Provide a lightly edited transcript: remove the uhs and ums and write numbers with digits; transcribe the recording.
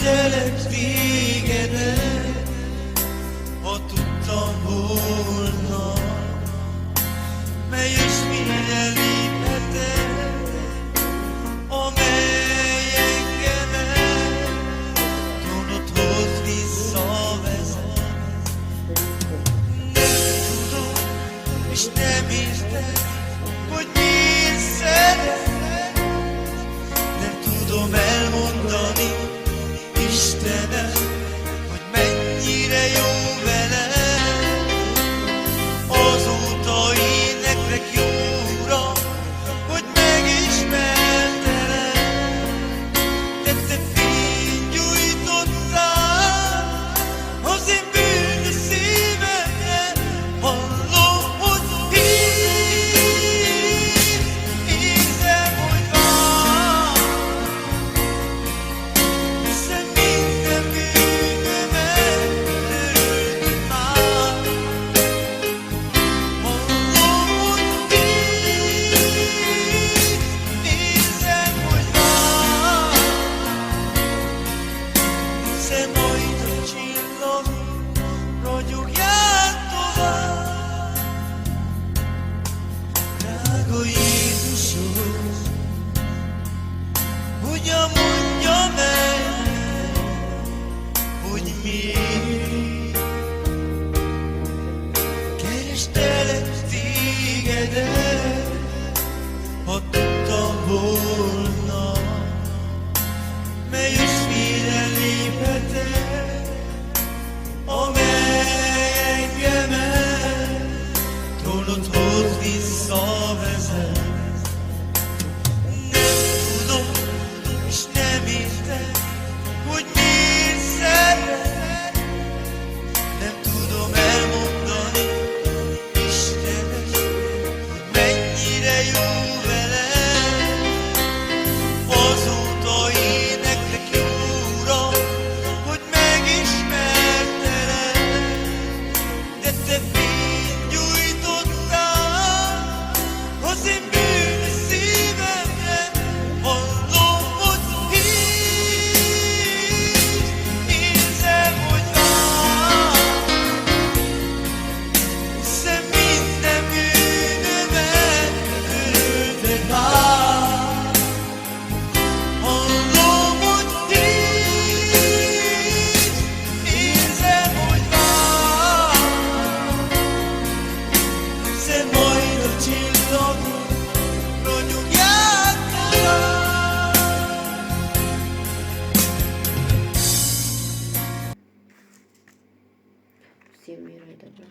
Kerestelek tégedet, ha tudtam volna, melyes minden lépheted, amely engemet trónodhoz visszavezet. Nem tudom, és nem értem, hogy miért szereted, nem tudom elmondani, Istenem, hogy mennyire jó veled. Azóta éneklek jóra, hogy megismertelek, de te fénygyújtottál az én bűnös szívemre. Hallom, hogy hívsz, érzem, hogy vársz, hiszen minden bűnömet törölted már. Hallom, hogy hívsz, érzem, hogy vársz, hiszen majd a csillagok ragyogják tovább. Drága Jézusom, hogyan mondjam el, hogy miért kerestelek tégedet, ha tudtam volna, melyes mire lépheted, amely engemet trónodhoz visszavezet. Nem tudom, és nem értem, hogy miért szereted, nem tudom elmondani, Istenem, hogy mennyire jó veled. Azóta éneklek jóra, hogy megismertelek, de te fénygyújtottál az én bűnös szívemre. Hallom, hogy hívsz, érzem, hogy vársz, hiszen minden bűnömet törölted már. Hallom, hogy hívsz, érzem, hogy vársz, hiszen majd a csillagok ragyogják tovább. Всем мира и добра.